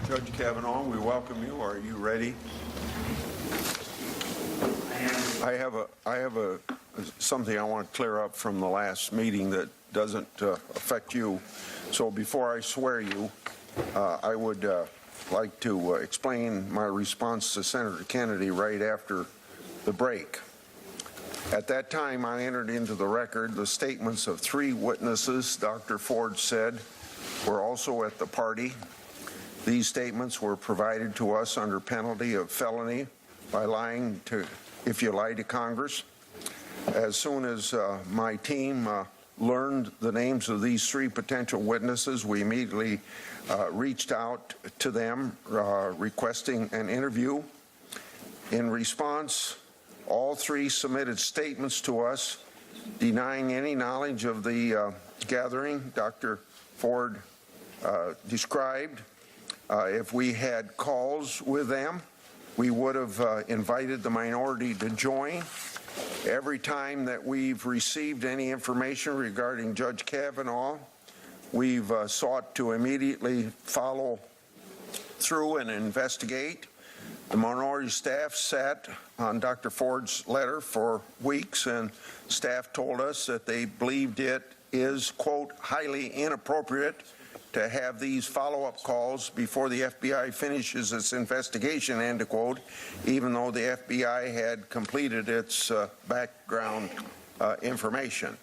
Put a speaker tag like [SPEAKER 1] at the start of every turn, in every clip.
[SPEAKER 1] Judge Kavanaugh, we welcome you. Are you ready? I have something I want to clear up from the last meeting that doesn't affect you. So before I swear you, I would like to explain my response to Senator Kennedy right after the break. At that time, I entered into the record the statements of 3 witnesses Dr. Ford said were also at the party. These statements were provided to us under penalty of felony by lying to, if you lie to Congress. As soon as my team learned the names of these 3 potential witnesses, we immediately reached out to them requesting an interview. In response, all 3 submitted statements to us denying any knowledge of the gathering Dr. Ford described. If we had calls with them, we would have invited the minority to join. Every time that we've received any information regarding Judge Kavanaugh, we've sought to immediately follow through and investigate. The minority staff sat on Dr. Ford's letter for weeks, and staff told us that they believed it is, quote, highly inappropriate to have these follow-up calls before the FBI finishes its investigation, end quote, even though the FBI had completed its background information.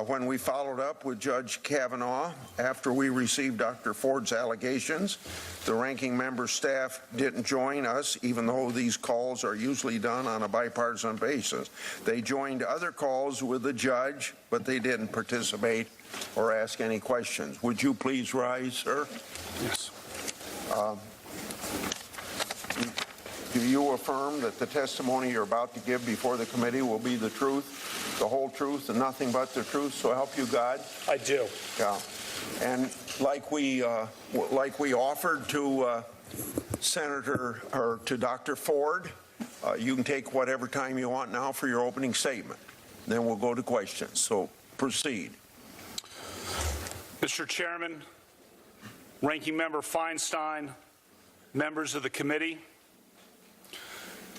[SPEAKER 1] When we followed up with Judge Kavanaugh after we received Dr. Ford's allegations, the ranking member staff didn't join us, even though these calls are usually done on a bipartisan basis. They joined other calls with the judge, but they didn't participate or ask any questions. Would you please rise, sir?
[SPEAKER 2] Yes.
[SPEAKER 1] Do you affirm that the testimony you're about to give before the committee will be the truth, the whole truth, and nothing but the truth, so help you God?
[SPEAKER 2] I do.
[SPEAKER 1] Yeah. And like we offered to Senator, or to Dr. Ford, you can take whatever time you want now for your opening statement. Then we'll go to questions. So proceed.
[SPEAKER 2] Mr. Chairman, Ranking Member Feinstein, members of the committee,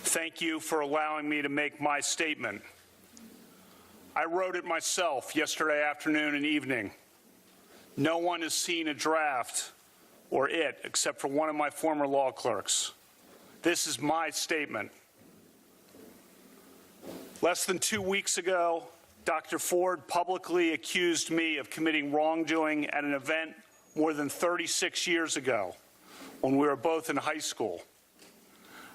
[SPEAKER 2] thank you for allowing me to make my statement. I wrote it myself yesterday afternoon and evening. No one has seen a draft or it except for one of my former law clerks. This is my statement. Less than 2 weeks ago, Dr. Ford publicly accused me of committing wrongdoing at an event more than 36 years ago when we were both in high school.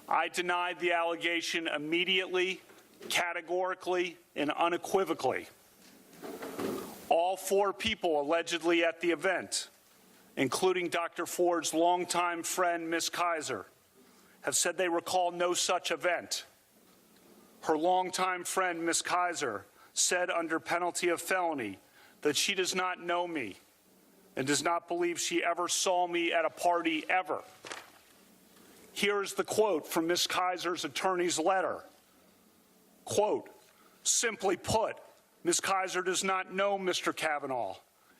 [SPEAKER 2] I denied the allegation immediately, categorically, and unequivocally. All 4 people allegedly at the event, including Dr. Ford's longtime friend, Ms. Kaiser, have said they recall no such event. Her longtime friend, Ms. Kaiser, said under penalty of felony that she does not know me and does not believe she ever saw me at a party ever. Here is the quote from Ms. Kaiser's attorney's letter. Quote, simply put, Ms. Kaiser does not know Mr. Kavanaugh,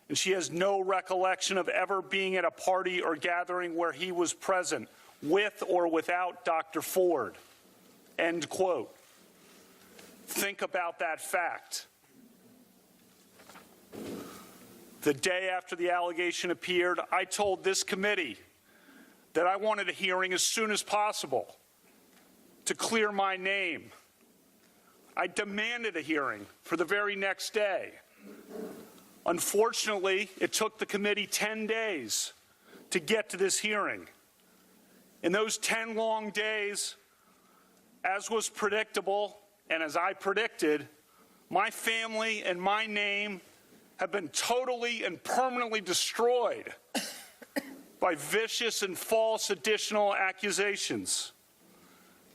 [SPEAKER 2] and she has no recollection of ever being at a party or gathering where he was present, with or without Dr. Ford. End quote. Think about that fact. The day after the allegation appeared, I told this committee that I wanted a hearing as soon as possible to clear my name. I demanded a hearing for the very next day. Unfortunately, it took the committee 10 days to get to this hearing. In those 10 long days, as was predictable, and as I predicted, my family and my name have been totally and permanently destroyed by vicious and false additional accusations.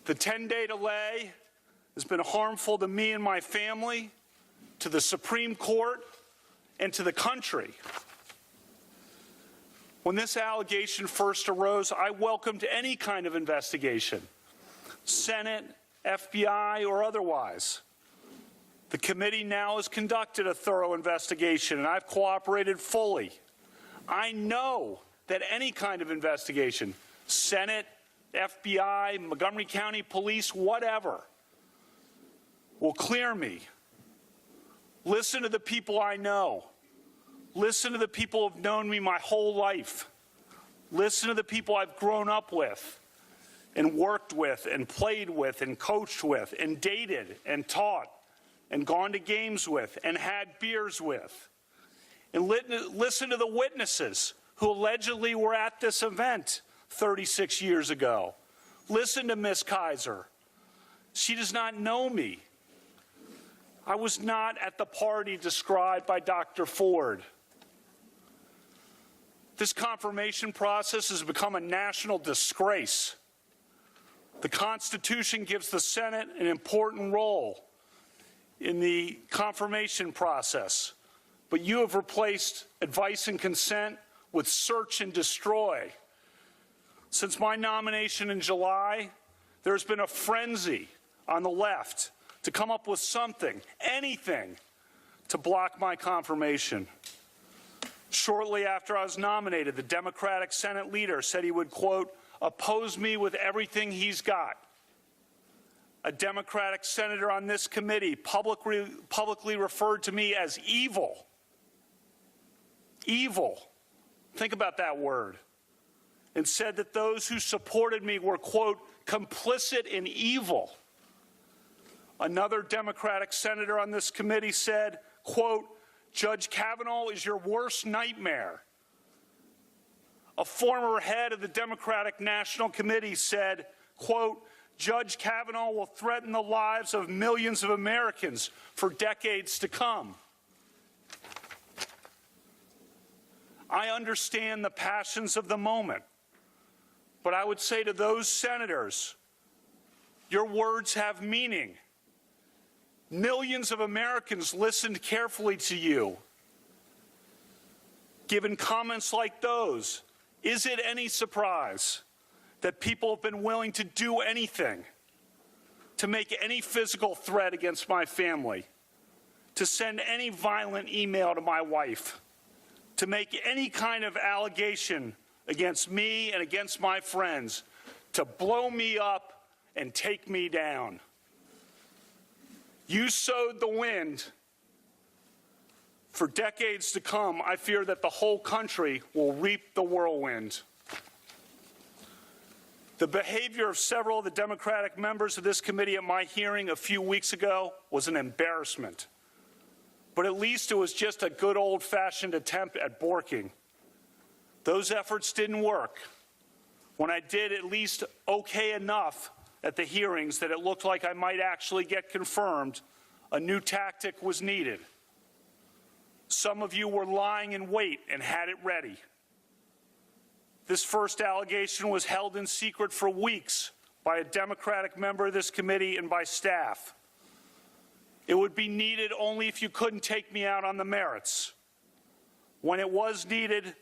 [SPEAKER 2] The 10-day delay has been harmful to me and my family, to the Supreme Court, and to the country. When this allegation first arose, I welcomed any kind of investigation, Senate, FBI, or otherwise. The committee now has conducted a thorough investigation, and I've cooperated fully. I know that any kind of investigation, Senate, FBI, Montgomery County Police, whatever, will clear me. Listen to the people I know. Listen to the people who have known me my whole life. Listen to the people I've grown up with and worked with and played with and coached with and dated and taught and gone to games with and had beers with. And listen to the witnesses who allegedly were at this event 36 years ago. Listen to Miss Kaiser. She does not know me. I was not at the party described by Dr. Ford. This confirmation process has become a national disgrace. The Constitution gives the Senate an important role in the confirmation process, but you have replaced advice and consent with search and destroy. Since my nomination in July, there's been a frenzy on the left to come up with something, anything, to block my confirmation. Shortly after I was nominated, the Democratic Senate leader said he would, quote, oppose me with everything he's got. A Democratic senator on this committee publicly referred to me as evil. Evil. Think about that word. And said that those who supported me were, quote, complicit in evil. Another Democratic senator on this committee said, quote, Judge Kavanaugh is your worst nightmare. A former head of the Democratic National Committee said, quote, Judge Kavanaugh will threaten the lives of millions of Americans for decades to come. I understand the passions of the moment, but I would say to those senators, your words have meaning. Millions of Americans listened carefully to you. Given comments like those, is it any surprise that people have been willing to do anything, to make any physical threat against my family, to send any violent email to my wife, to make any kind of allegation against me and against my friends, to blow me up and take me down? You sowed the wind. For decades to come, I fear that the whole country will reap the whirlwind. The behavior of several of the Democratic members of this committee at my hearing a few weeks ago was an embarrassment. But at least it was just a good old-fashioned attempt at borking. Those efforts didn't work. When I did at least okay enough at the hearings that it looked like I might actually get confirmed, a new tactic was needed. Some of you were lying in wait and had it ready. This first allegation was held in secret for weeks by a Democratic member of this committee and by staff. It would be needed only if you couldn't take me out on the merits. When it was needed,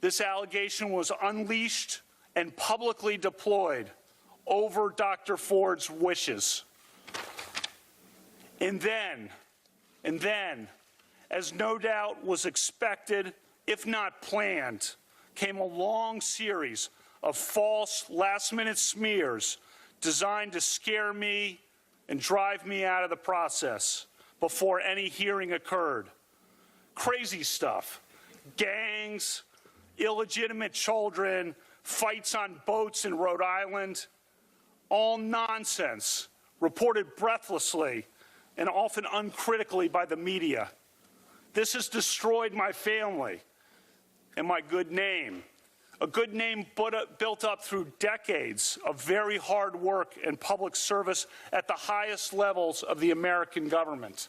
[SPEAKER 2] this allegation was unleashed and publicly deployed over Dr. Ford's wishes. And then, as no doubt was expected, if not planned, came a long series of false last-minute smears designed to scare me and drive me out of the process before any hearing occurred. Crazy stuff. Gangs, illegitimate children, fights on boats in Rhode Island. All nonsense, reported breathlessly and often uncritically by the media. This has destroyed my family and my good name, a good name built up through decades of very hard work and public service at the highest levels of the American government.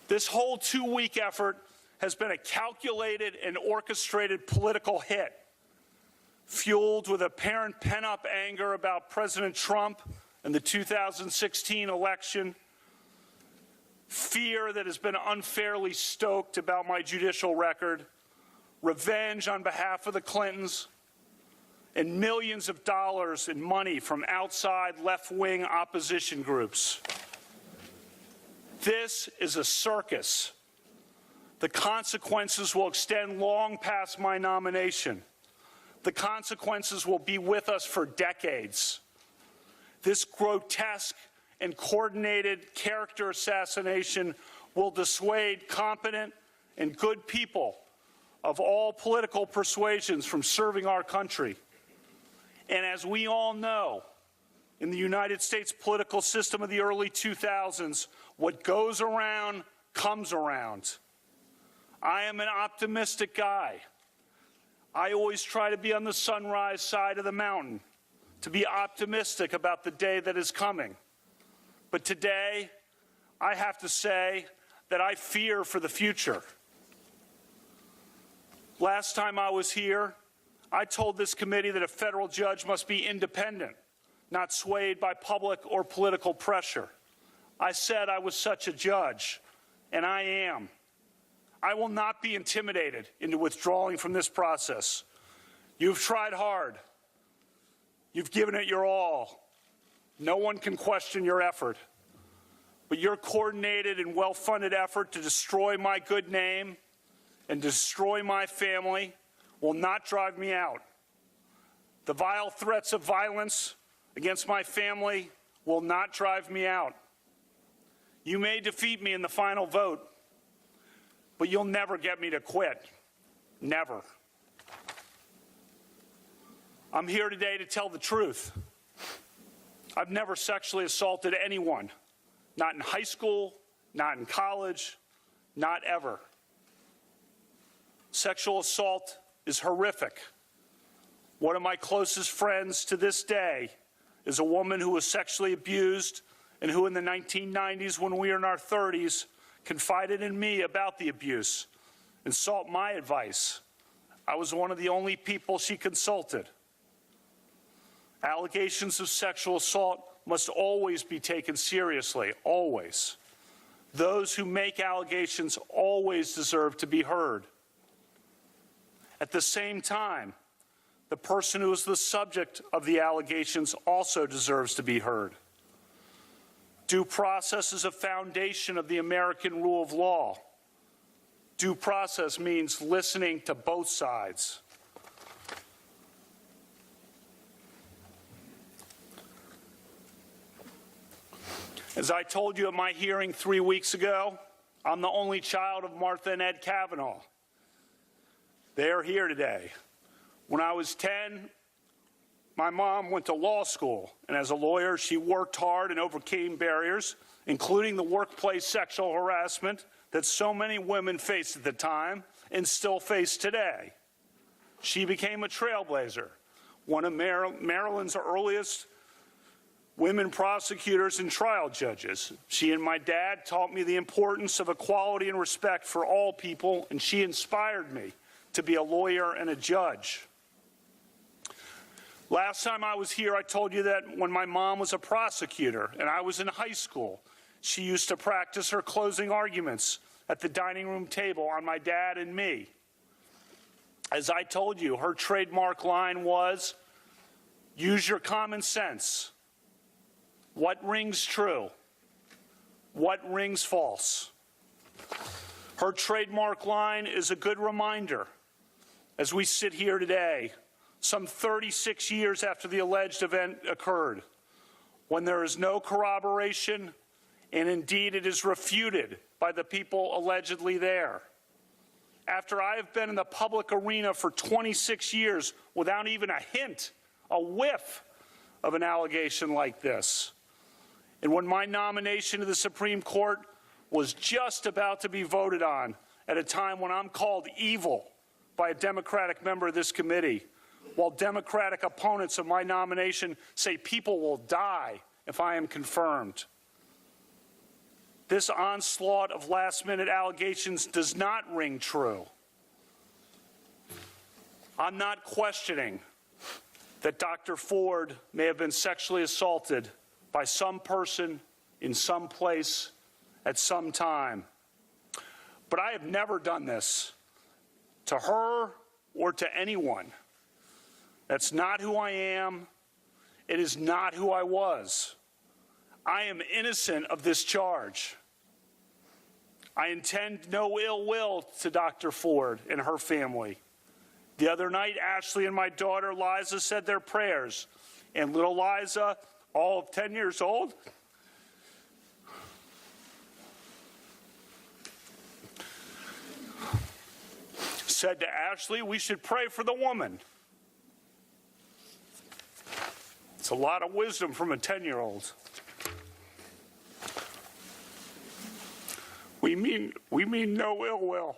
[SPEAKER 2] This whole two-week effort has been a calculated and orchestrated political hit, fueled with apparent pent-up anger about President Trump and the 2016 election, fear that has been unfairly stoked about my judicial record, revenge on behalf of the Clintons, and millions of dollars in money from outside left-wing opposition groups. This is a circus. The consequences will extend long past my nomination. The consequences will be with us for decades. This grotesque and coordinated character assassination will dissuade competent and good people of all political persuasions from serving our country. And as we all know, in the United States political system of the early 2000s, what goes around comes around. I am an optimistic guy. I always try to be on the sunrise side of the mountain, to be optimistic about the day that is coming. But today, I have to say that I fear for the future. Last time I was here, I told this committee that a federal judge must be independent, not swayed by public or political pressure. I said I was such a judge, and I am. I will not be intimidated into withdrawing from this process. You've tried hard. You've given it your all. No one can question your effort. But your coordinated and well-funded effort to destroy my good name and destroy my family will not drive me out. The vile threats of violence against my family will not drive me out. You may defeat me in the final vote, but you'll never get me to quit. Never. I'm here today to tell the truth. I've never sexually assaulted anyone. Not in high school, not in college, not ever. Sexual assault is horrific. One of my closest friends to this day is a woman who was sexually abused and who in the 1990s, when we were in our 30s, confided in me about the abuse and sought my advice. I was one of the only people she consulted. Allegations of sexual assault must always be taken seriously, always. Those who make allegations always deserve to be heard. At the same time, the person who is the subject of the allegations also deserves to be heard. Due process is a foundation of the American rule of law. Due process means listening to both sides. As I told you at my hearing 3 weeks ago, I'm the only child of Martha and Ed Kavanaugh. They are here today. When I was 10, my mom went to law school, and as a lawyer, she worked hard and overcame barriers, including the workplace sexual harassment that so many women faced at the time and still face today. She became a trailblazer, one of Maryland's earliest women prosecutors and trial judges. She and my dad taught me the importance of equality and respect for all people, and she inspired me to be a lawyer and a judge. Last time I was here, I told you that when my mom was a prosecutor and I was in high school, she used to practice her closing arguments at the dining room table on my dad and me. As I told you, her trademark line was, "Use your common sense. What rings true? What rings false?" Her trademark line is a good reminder as we sit here today, some 36 years after the alleged event occurred, when there is no corroboration, and indeed it is refuted by the people allegedly there. After I have been in the public arena for 26 years without even a hint, a whiff of an allegation like this, and when my nomination to the Supreme Court was just about to be voted on at a time when I'm called evil by a Democratic member of this committee, while Democratic opponents of my nomination say people will die if I am confirmed. This onslaught of last-minute allegations does not ring true. I'm not questioning that Dr. Ford may have been sexually assaulted by some person in some place at some time. But I have never done this to her or to anyone. That's not who I am. It is not who I was. I am innocent of this charge. I intend no ill will to Dr. Ford and her family. The other night, Ashley and my daughter Liza said their prayers, and little Liza, all of 10 years old, said to Ashley, we should pray for the woman. It's a lot of wisdom from a 10-year-old. We mean no ill will.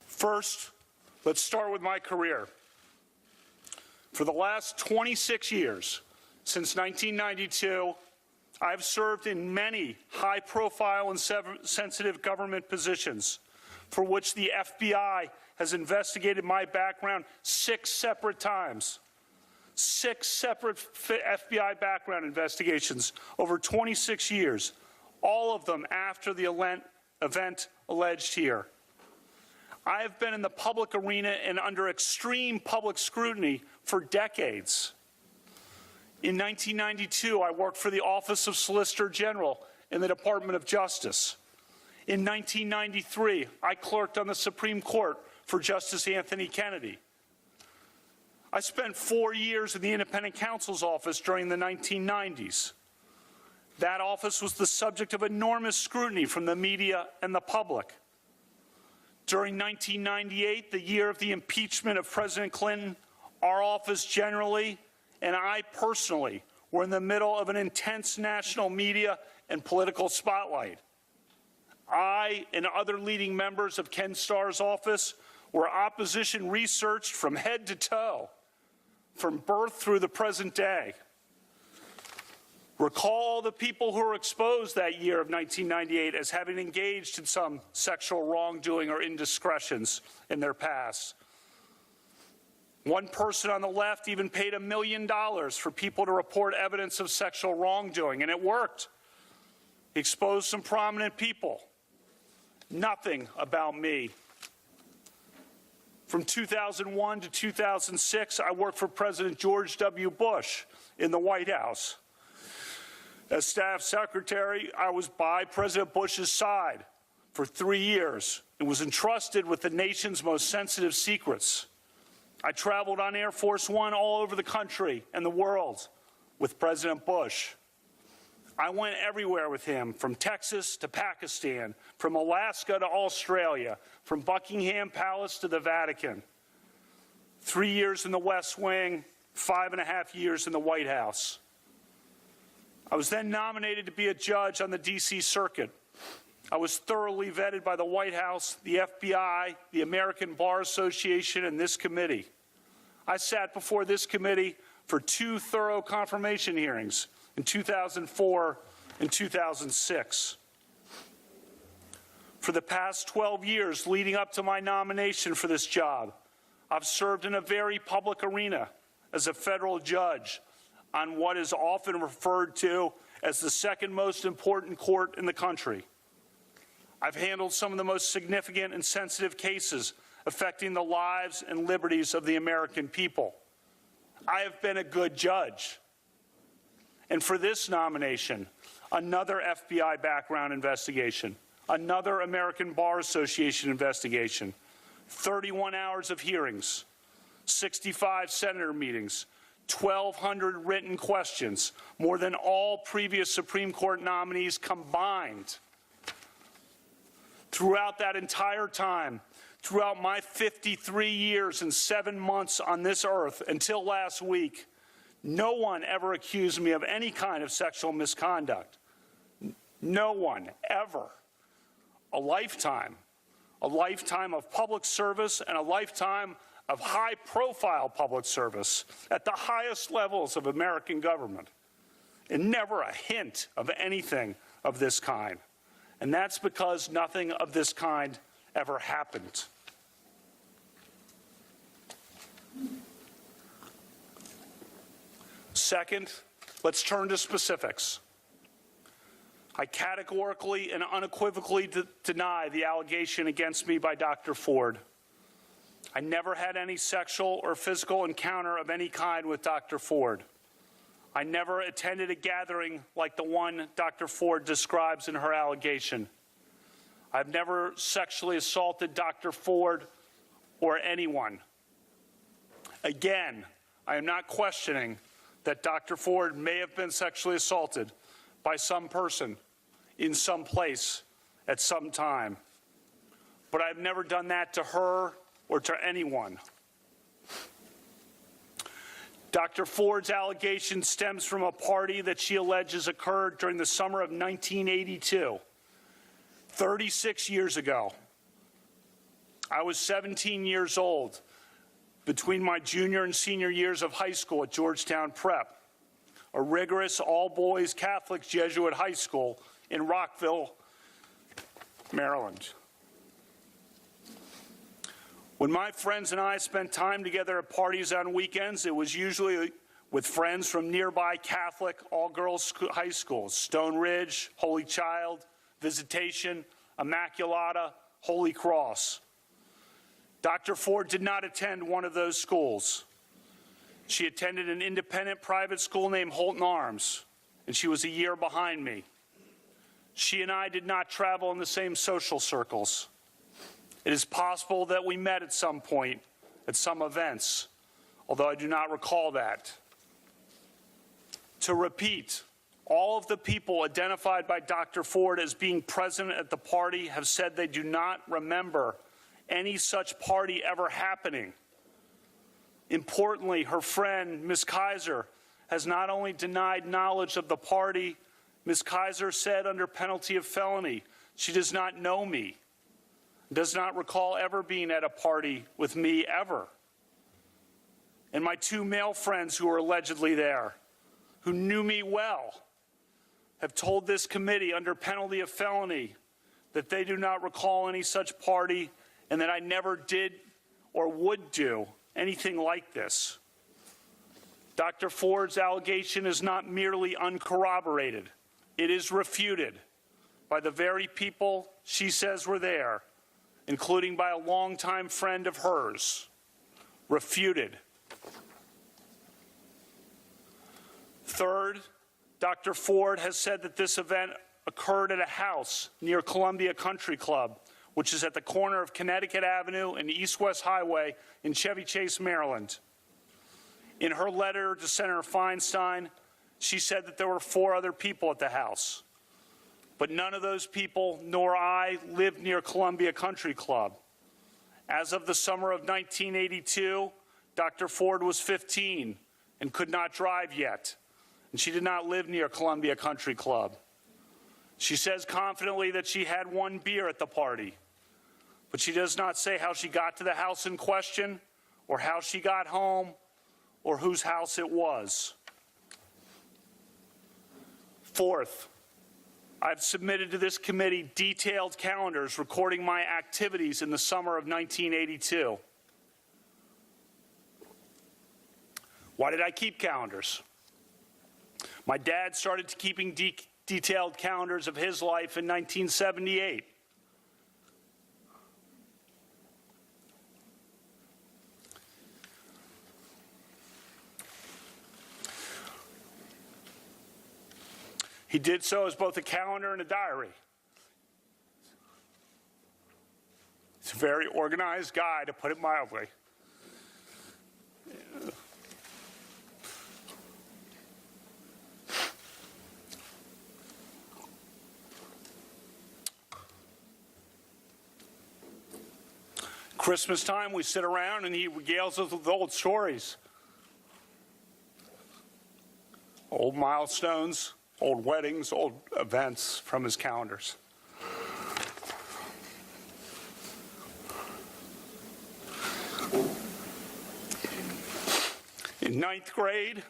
[SPEAKER 2] First, let's start with my career. For the last 26 years, since 1992, I've served in many high-profile and sensitive government positions for which the FBI has investigated my background 6 separate times. 6 separate FBI background investigations over 26 years, all of them after the event alleged here. I have been in the public arena and under extreme public scrutiny for decades. In 1992, I worked for the Office of Solicitor General in the Department of Justice. In 1993, I clerked on the Supreme Court for Justice Anthony Kennedy. I spent 4 years in the Independent Counsel's Office during the 1990s. That office was the subject of enormous scrutiny from the media and the public. During 1998, the year of the impeachment of President Clinton, our office generally, and I personally, were in the middle of an intense national media and political spotlight. I and other leading members of Ken Starr's office were opposition researched from head to toe, from birth through the present day. Recall the people who were exposed that year of 1998 as having engaged in some sexual wrongdoing or indiscretions in their past. One person on the left even paid $1 million for people to report evidence of sexual wrongdoing, and it worked. He exposed some prominent people. Nothing about me. From 2001 to 2006, I worked for President George W. Bush in the White House. As staff secretary, I was by President Bush's side for 3 years and was entrusted with the nation's most sensitive secrets. I traveled on Air Force One all over the country and the world with President Bush. I went everywhere with him, from Texas to Pakistan, from Alaska to Australia, from Buckingham Palace to the Vatican. 3 years in the West Wing, 5.5 years in the White House. I was then nominated to be a judge on the D.C. Circuit. I was thoroughly vetted by the White House, the FBI, the American Bar Association, and this committee. I sat before this committee for 2 thorough confirmation hearings in 2004 and 2006. For the past 12 years leading up to my nomination for this job, I've served in a very public arena as a federal judge on what is often referred to as the second most important court in the country. I've handled some of the most significant and sensitive cases affecting the lives and liberties of the American people. I have been a good judge. And for this nomination, another FBI background investigation, another American Bar Association investigation, 31 hours of hearings, 65 senator meetings, 1,200 written questions, more than all previous Supreme Court nominees combined. Throughout that entire time, throughout my 53 years and 7 months on this earth until last week, no one ever accused me of any kind of sexual misconduct. No one, ever. A lifetime of public service and a lifetime of high-profile public service at the highest levels of American government, and never a hint of anything of this kind. And that's because nothing of this kind ever happened. Second, let's turn to specifics. I categorically and unequivocally deny the allegation against me by Dr. Ford. I never had any sexual or physical encounter of any kind with Dr. Ford. I never attended a gathering like the one Dr. Ford describes in her allegation. I've never sexually assaulted Dr. Ford or anyone. Again, I am not questioning that Dr. Ford may have been sexually assaulted by some person in some place at some time. But I've never done that to her or to anyone. Dr. Ford's allegation stems from a party that she alleges occurred during the summer of 1982, 36 years ago. I was 17 years old between my junior and senior years of high school at Georgetown Prep, a rigorous all-boys Catholic Jesuit high school in Rockville, Maryland. When my friends and I spent time together at parties on weekends, it was usually with friends from nearby Catholic all-girls high schools, Stone Ridge, Holy Child, Visitation, Immaculata, Holy Cross. Dr. Ford did not attend one of those schools. She attended an independent private school named Holton Arms, and she was a year behind me. She and I did not travel in the same social circles. It is possible that we met at some point at some events, although I do not recall that. To repeat, all of the people identified by Dr. Ford as being present at the party have said they do not remember any such party ever happening. Importantly, her friend, Ms. Kaiser, has not only denied knowledge of the party, Ms. Kaiser said under penalty of felony, she does not know me, does not recall ever being at a party with me ever. And my two male friends who were allegedly there, who knew me well, have told this committee under penalty of felony that they do not recall any such party and that I never did or would do anything like this. Dr. Ford's allegation is not merely uncorroborated. It is refuted by the very people she says were there, including by a longtime friend of hers. Refuted. Third, Dr. Ford has said that this event occurred at a house near Columbia Country Club, which is at the corner of Connecticut Avenue and East-West Highway in Chevy Chase, Maryland. In her letter to Senator Feinstein, she said that there were 4 other people at the house. But none of those people, nor I, lived near Columbia Country Club. As of the summer of 1982, Dr. Ford was 15 and could not drive yet, and she did not live near Columbia Country Club. She says confidently that she had 1 beer at the party, but she does not say how she got to the house in question, or how she got home, or whose house it was. Fourth, I've submitted to this committee detailed calendars recording my activities in the summer of 1982. Why did I keep calendars? My dad started keeping detailed calendars of his life in 1978. He did so as both a calendar and a diary. He's a very organized guy, to put it mildly. Christmas time, we sit around and he regales us with old stories. Old milestones, old weddings, old events from his calendars. In ninth grade,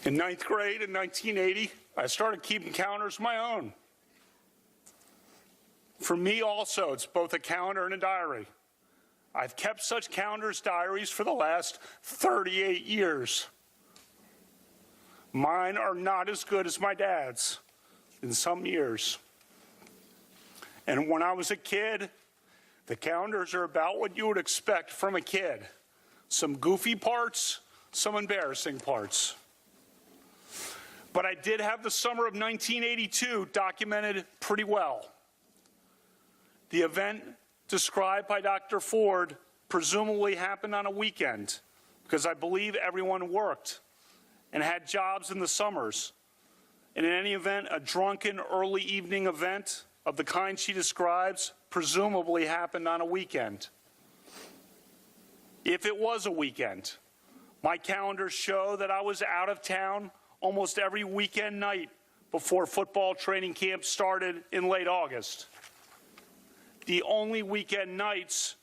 [SPEAKER 2] in 1980, I started keeping calendars of my own. For me also, it's both a calendar and a diary. I've kept such calendars, diaries for the last 38 years. Mine are not as good as my dad's, in some years. And when I was a kid, the calendars are about what you would expect from a kid. Some goofy parts, some embarrassing parts. But I did have the summer of 1982 documented pretty well. The event described by Dr. Ford presumably happened on a weekend, because I believe everyone worked and had jobs in the summers. And in any event, a drunken early evening event of the kind she describes presumably happened on a weekend. If it was a weekend, my calendars show that I was out of town almost every weekend night before football training camp started in late August. The only weekend nights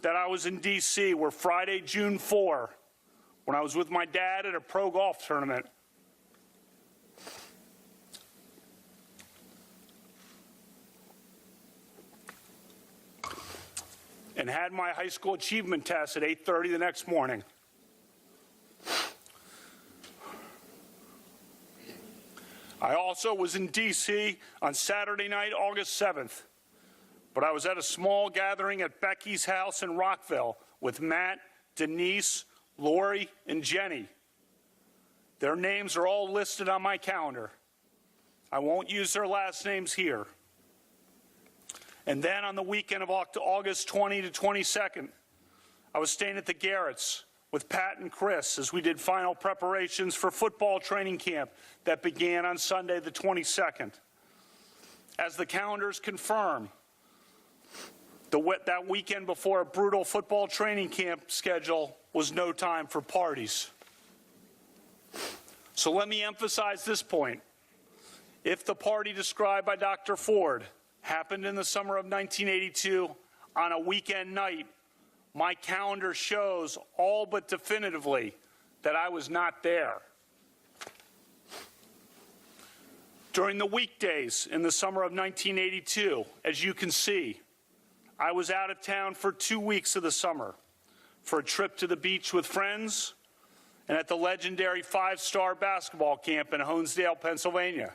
[SPEAKER 2] that I was in D.C. were Friday, June 4, when I was with my dad at a pro golf tournament. And had my high school achievement test at 8:30 the next morning. I also was in D.C. on Saturday night, August 7th, but I was at a small gathering at Becky's house in Rockville with Matt, Denise, Lori, and Jenny. Their names are all listed on my calendar. I won't use their last names here. And then on the weekend of August 20 to 22nd, I was staying at the Garretts with Pat and Chris as we did final preparations for football training camp that began on Sunday the 22nd. As the calendars confirm, that weekend before a brutal football training camp schedule was no time for parties. So let me emphasize this point. If the party described by Dr. Ford happened in the summer of 1982 on a weekend night, my calendar shows all but definitively that I was not there. During the weekdays in the summer of 1982, as you can see, I was out of town for 2 weeks of the summer for a trip to the beach with friends and at the legendary 5-star basketball camp in Honesdale, Pennsylvania.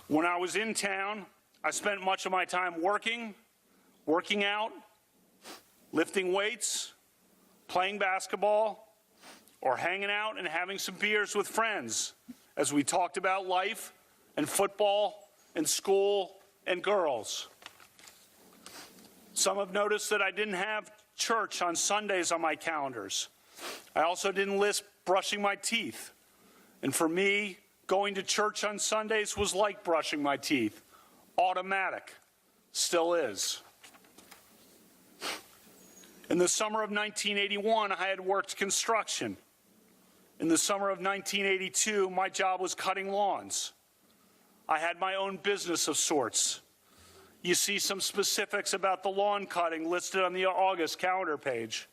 [SPEAKER 2] When I was in town, I spent much of my time working out, lifting weights, playing basketball, or hanging out and having some beers with friends as we talked about life and football and school and girls. Some have noticed that I didn't have church on Sundays on my calendars. I also didn't list brushing my teeth. And for me, going to church on Sundays was like brushing my teeth. Automatic. Still is. In the summer of 1981, I had worked construction. In the summer of 1982, my job was cutting lawns. I had my own business of sorts. You see some specifics about the lawn cutting listed on the August calendar page,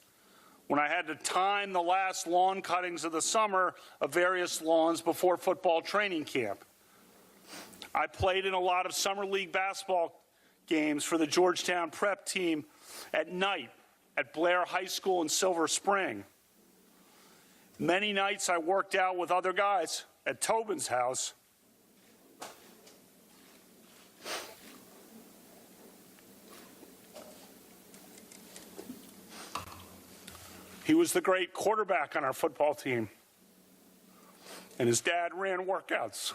[SPEAKER 2] when I had to time the last lawn cuttings of the summer of various lawns before football training camp. I played in a lot of summer league basketball games for the Georgetown prep team at night at Blair High School in Silver Spring. Many nights I worked out with other guys at Tobin's house. He was the great quarterback on our football team, and his dad ran workouts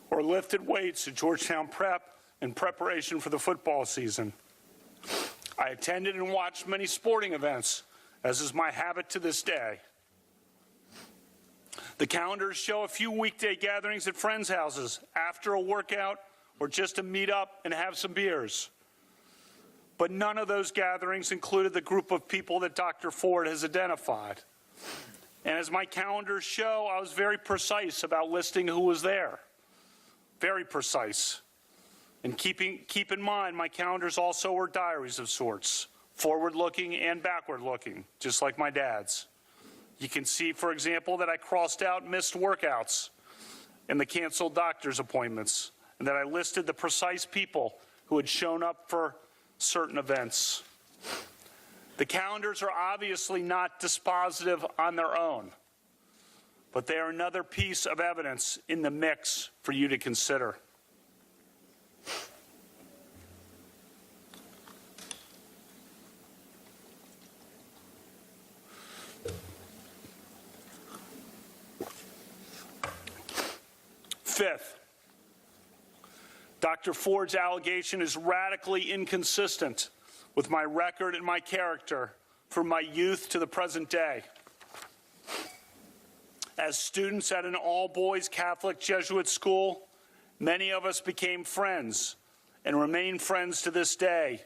[SPEAKER 2] or lifted weights at Georgetown Prep in preparation for the football season. I attended and watched many sporting events, as is my habit to this day. The calendars show a few weekday gatherings at friends' houses after a workout or just to meet up and have some beers. But none of those gatherings included the group of people that Dr. Ford has identified. And as my calendars show, I was very precise about listing who was there. Very precise. And keep in mind, my calendars also were diaries of sorts, forward-looking and backward-looking, just like my dad's. You can see, for example, that I crossed out missed workouts and the canceled doctor's appointments, and that I listed the precise people who had shown up for certain events. The calendars are obviously not dispositive on their own, but they are another piece of evidence in the mix for you to consider. Fifth, Dr. Ford's allegation is radically inconsistent with my record and my character from my youth to the present day. As students at an all-boys Catholic Jesuit school, many of us became friends and remain friends to this day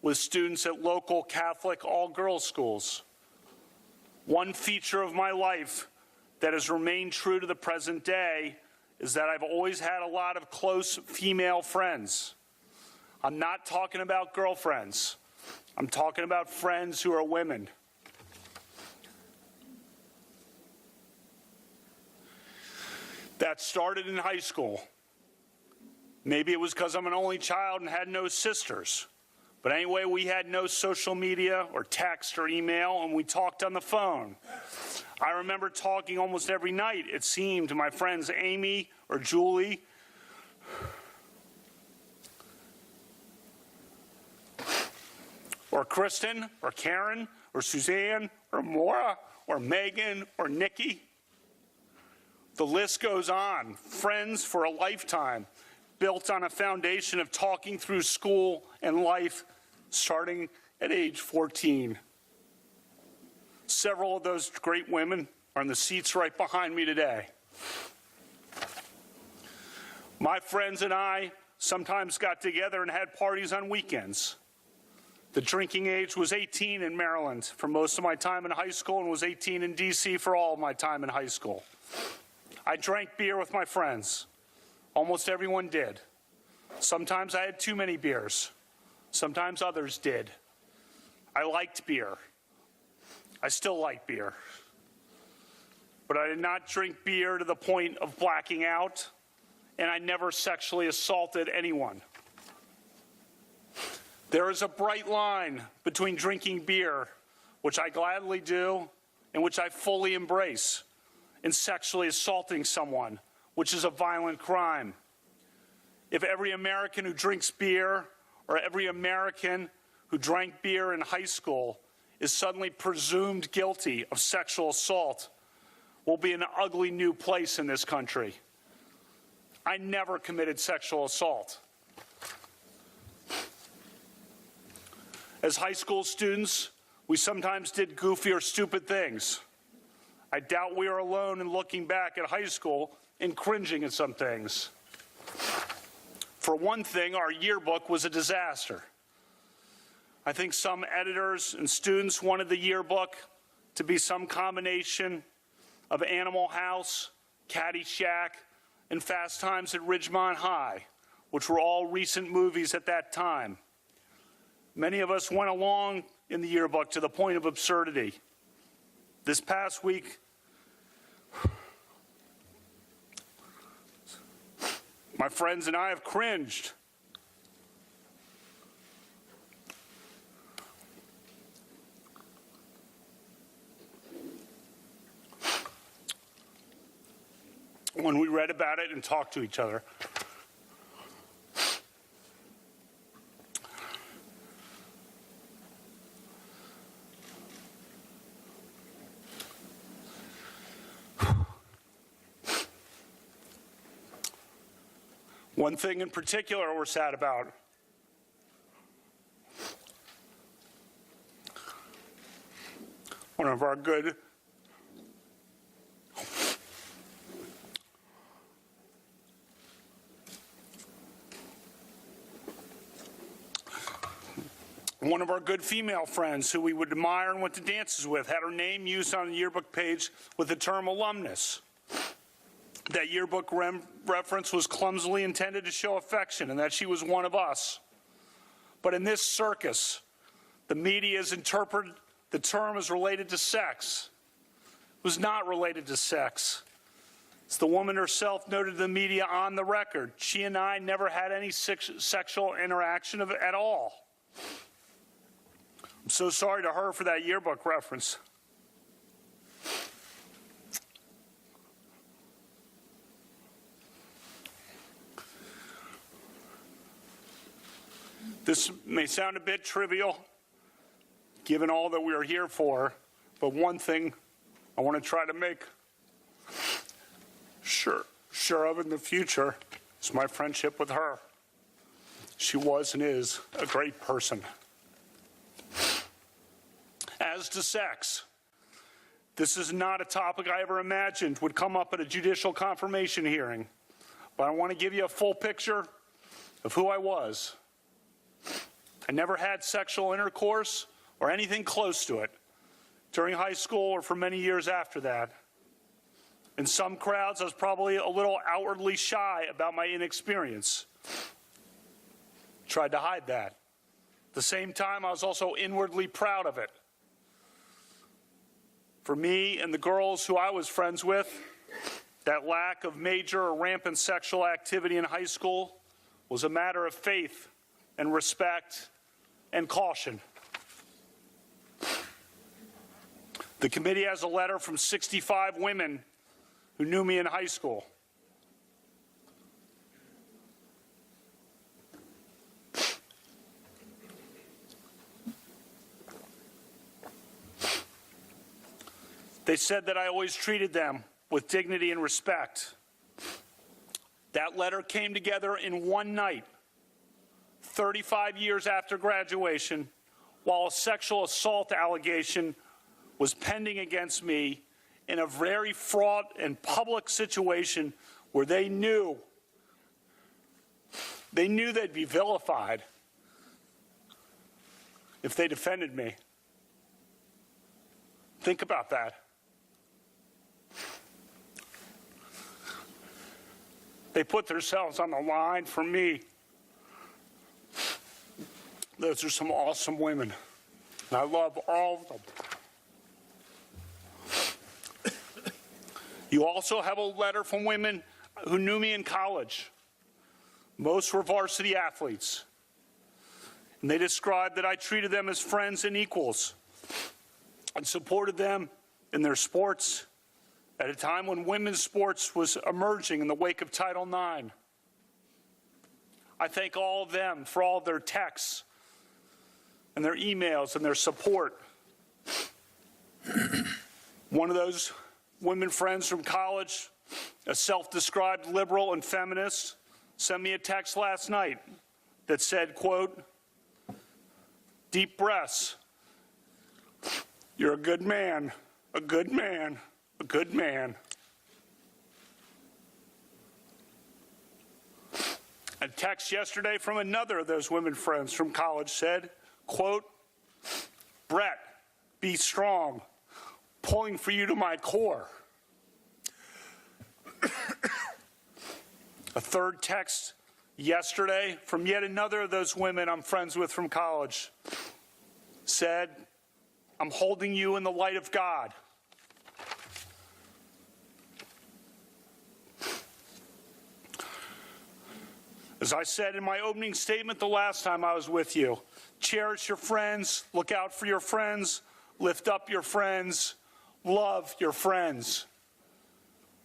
[SPEAKER 2] with students at local Catholic all-girls schools. One feature of my life that has remained true to the present day is that I've always had a lot of close female friends. I'm not talking about girlfriends. I'm talking about friends who are women. That started in high school. Maybe it was because I'm an only child and had no sisters. But anyway, we had no social media or text or email, and we talked on the phone. I remember talking almost every night, it seemed, to my friends Amy or Julie, or Kristen, or Karen, or Suzanne, or Maura, or Megan, or Nikki. The list goes on. Friends for a lifetime, built on a foundation of talking through school and life, starting at age 14. Several of those great women are in the seats right behind me today. My friends and I sometimes got together and had parties on weekends. The drinking age was 18 in Maryland for most of my time in high school and was 18 in D.C. for all of my time in high school. I drank beer with my friends. Almost everyone did. Sometimes I had too many beers. Sometimes others did. I liked beer. I still like beer. But I did not drink beer to the point of blacking out, and I never sexually assaulted anyone. There is a bright line between drinking beer, which I gladly do and which I fully embrace, and sexually assaulting someone, which is a violent crime. If every American who drinks beer or every American who drank beer in high school is suddenly presumed guilty of sexual assault, we'll be in an ugly new place in this country. I never committed sexual assault. As high school students, we sometimes did goofy or stupid things. I doubt we are alone in looking back at high school and cringing at some things. For one thing, our yearbook was a disaster. I think some editors and students wanted the yearbook to be some combination of Animal House, Caddyshack, and Fast Times at Ridgemont High, which were all recent movies at that time. Many of us went along in the yearbook to the point of absurdity. This past week, my friends and I have cringed. When we read about it and talked to each other. One thing in particular we're sad about. One of our good female friends who we would admire and went to dances with had her name used on the yearbook page with the term alumnus. That yearbook reference was clumsily intended to show affection and that she was one of us. But in this circus, the media has interpreted the term as related to sex. It was not related to sex. As the woman herself noted to the media on the record, she and I never had any sexual interaction at all. I'm so sorry to her for that yearbook reference. This may sound a bit trivial, given all that we are here for, but one thing I want to try to make sure of in the future is my friendship with her. She was and is a great person. As to sex, this is not a topic I ever imagined would come up at a judicial confirmation hearing, but I want to give you a full picture of who I was. I never had sexual intercourse or anything close to it during high school or for many years after that. In some crowds, I was probably a little outwardly shy about my inexperience. Tried to hide that. At the same time, I was also inwardly proud of it. For me and the girls who I was friends with, that lack of major or rampant sexual activity in high school was a matter of faith and respect and caution. The committee has a letter from 65 women who knew me in high school. They said that I always treated them with dignity and respect. That letter came together in one night, 35 years after graduation, while a sexual assault allegation was pending against me in a very fraught and public situation where they knew they'd be vilified if they defended me. Think about that. They put themselves on the line for me. Those are some awesome women, and I love all of them. You also have a letter from women who knew me in college. Most were varsity athletes, and they described that I treated them as friends and equals and supported them in their sports at a time when women's sports was emerging in the wake of Title IX. I thank all of them for all of their texts and their emails and their support. One of those women friends from college, a self-described liberal and feminist, sent me a text last night that said, quote, "Deep breaths. You're a good man, a good man, a good man." A text yesterday from another of those women friends from college said, quote, "Brett, be strong. Pulling for you to my core." A third text yesterday from yet another of those women I'm friends with from college said, "I'm holding you in the light of God." As I said in my opening statement the last time I was with you, cherish your friends, look out for your friends, lift up your friends, love your friends.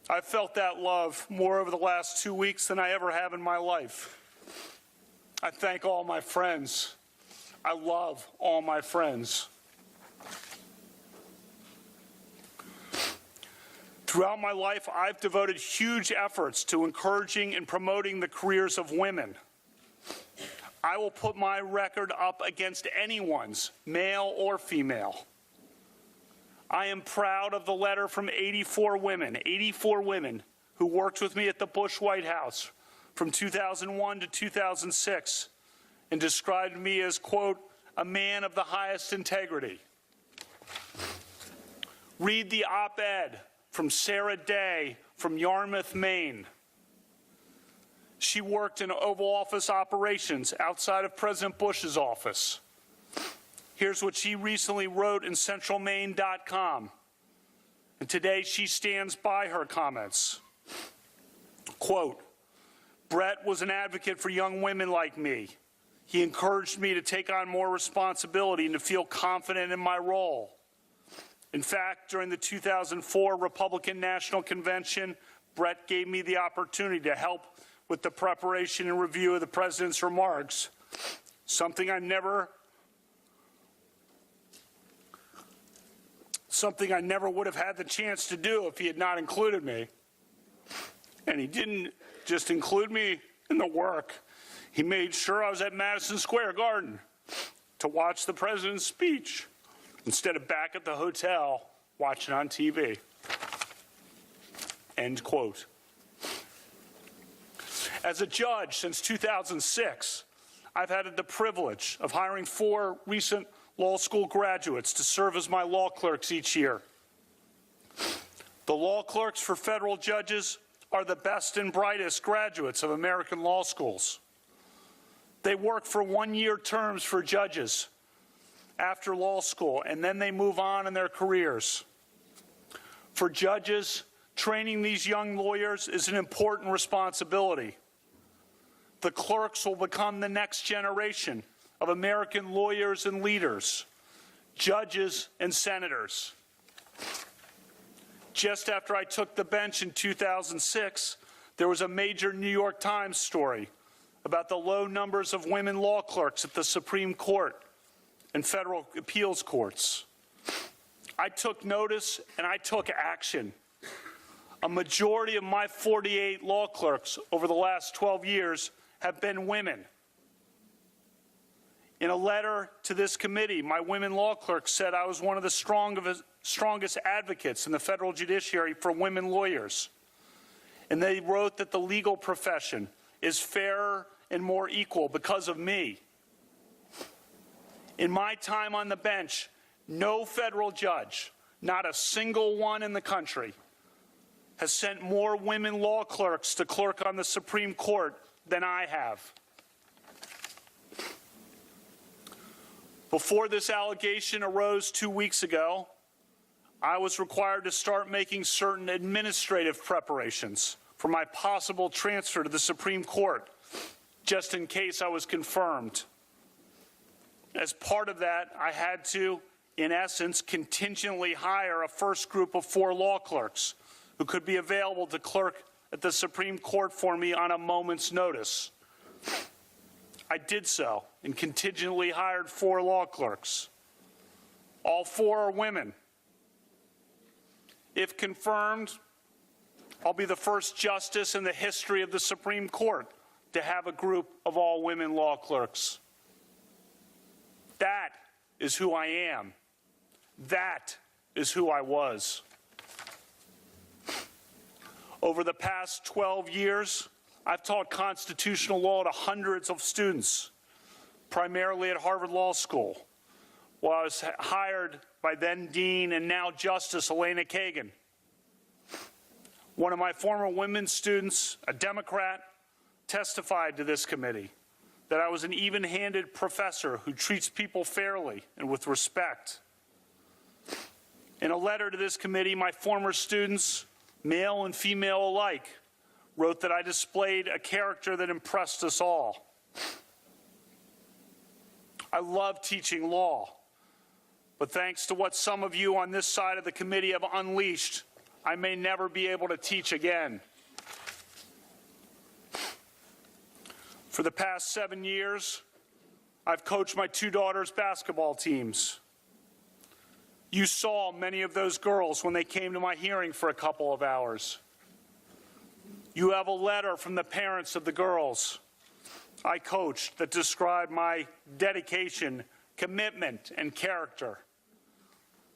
[SPEAKER 2] I've felt that love more over the last 2 weeks than I ever have in my life. I thank all my friends. I love all my friends. Throughout my life, I've devoted huge efforts to encouraging and promoting the careers of women. I will put my record up against anyone's, male or female. I am proud of the letter from 84 women who worked with me at the Bush White House from 2001 to 2006 and described me as, quote, "a man of the highest integrity." Read the op-ed from Sarah Day from Yarmouth, Maine. She worked in Oval Office operations outside of President Bush's office. Here's what she recently wrote in centralmaine.com. And today she stands by her comments. Quote, "Brett was an advocate for young women like me. He encouraged me to take on more responsibility and to feel confident in my role. In fact, during the 2004 Republican National Convention, Brett gave me the opportunity to help with the preparation and review of the president's remarks, something I never would have had the chance to do if he had not included me. And he didn't just include me in the work. He made sure I was at Madison Square Garden to watch the president's speech instead of back at the hotel watching on TV. End quote. As a judge since 2006, I've had the privilege of hiring 4 recent law school graduates to serve as my law clerks each year. The law clerks for federal judges are the best and brightest graduates of American law schools. They work for 1-year terms for judges after law school, and then they move on in their careers. For judges, training these young lawyers is an important responsibility. The clerks will become the next generation of American lawyers and leaders, judges and senators. Just after I took the bench in 2006, there was a major New York Times story about the low numbers of women law clerks at the Supreme Court and federal appeals courts. I took notice and I took action. A majority of my 48 law clerks over the last 12 years have been women. In a letter to this committee, my women law clerks said I was one of the strongest advocates in the federal judiciary for women lawyers. And they wrote that the legal profession is fairer and more equal because of me. In my time on the bench, no federal judge, not a single one in the country, has sent more women law clerks to clerk on the Supreme Court than I have. Before this allegation arose 2 weeks ago, I was required to start making certain administrative preparations for my possible transfer to the Supreme Court, just in case I was confirmed. As part of that, I had to, in essence, contingently hire a first group of 4 law clerks who could be available to clerk at the Supreme Court for me on a moment's notice. I did so and contingently hired 4 law clerks. All 4 are women. If confirmed, I'll be the first justice in the history of the Supreme Court to have a group of all women law clerks. That is who I am. That is who I was. Over the past 12 years, I've taught constitutional law to hundreds of students, primarily at Harvard Law School, while I was hired by then Dean and now Justice Elena Kagan. One of my former women students, a Democrat, testified to this committee that I was an even-handed professor who treats people fairly and with respect. In a letter to this committee, my former students, male and female alike, wrote that I displayed a character that impressed us all. I love teaching law, but thanks to what some of you on this side of the committee have unleashed, I may never be able to teach again. For the past 7 years, I've coached my 2 daughters' basketball teams. You saw many of those girls when they came to my hearing for a couple of hours. You have a letter from the parents of the girls I coached that described my dedication, commitment, and character.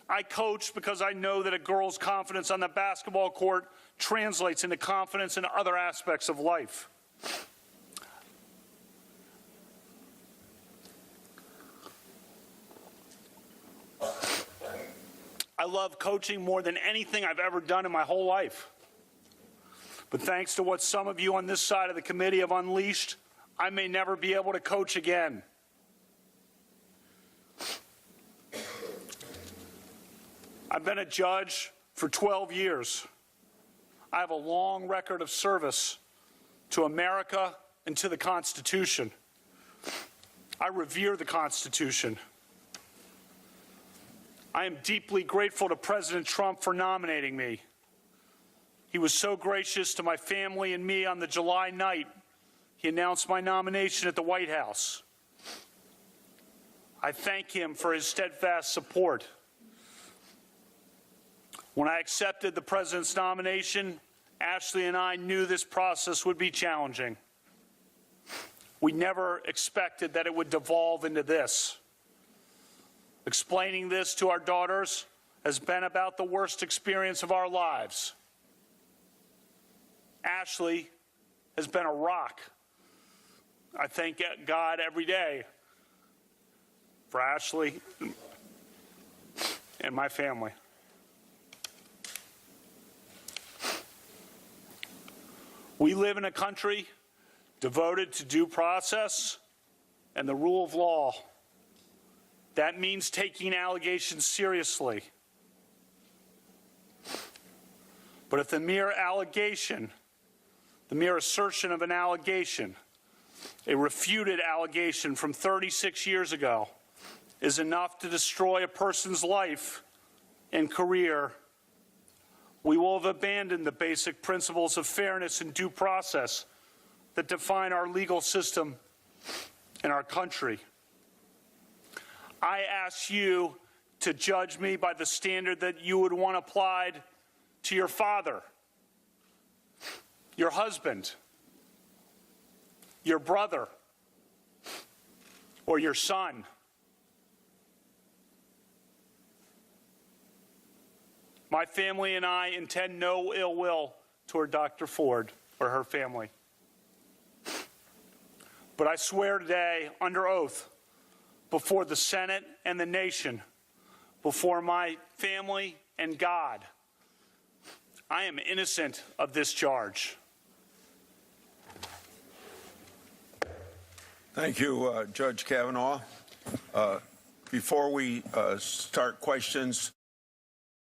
[SPEAKER 2] I coach because I know that a girl's confidence on the basketball court translates into confidence in other aspects of life. I love coaching more than anything I've ever done in my whole life. But thanks to what some of you on this side of the committee have unleashed, I may never be able to coach again. I've been a judge for 12 years. I have a long record of service to America and to the Constitution. I revere the Constitution. I am deeply grateful to President Trump for nominating me. He was so gracious to my family and me on the July night he announced my nomination at the White House. I thank him for his steadfast support. When I accepted the President's nomination, Ashley and I knew this process would be challenging. We never expected that it would devolve into this. Explaining this to our daughters has been about the worst experience of our lives. Ashley has been a rock. I thank God every day for Ashley and my family. We live in a country devoted to due process and the rule of law. That means taking allegations seriously. But if the mere allegation, the mere assertion of an allegation, a refuted allegation from 36 years ago, is enough to destroy a person's life and career, we will have abandoned the basic principles of fairness and due process that define our legal system and our country. I ask you to judge me by the standard that you would want applied to your father, your husband, your brother, or your son. My family and I intend no ill will toward Dr. Ford or her family. But I swear today, under oath, before the Senate and the nation, before my family and God, I am innocent of this charge.
[SPEAKER 1] Thank you, Judge Kavanaugh. Before we start questions,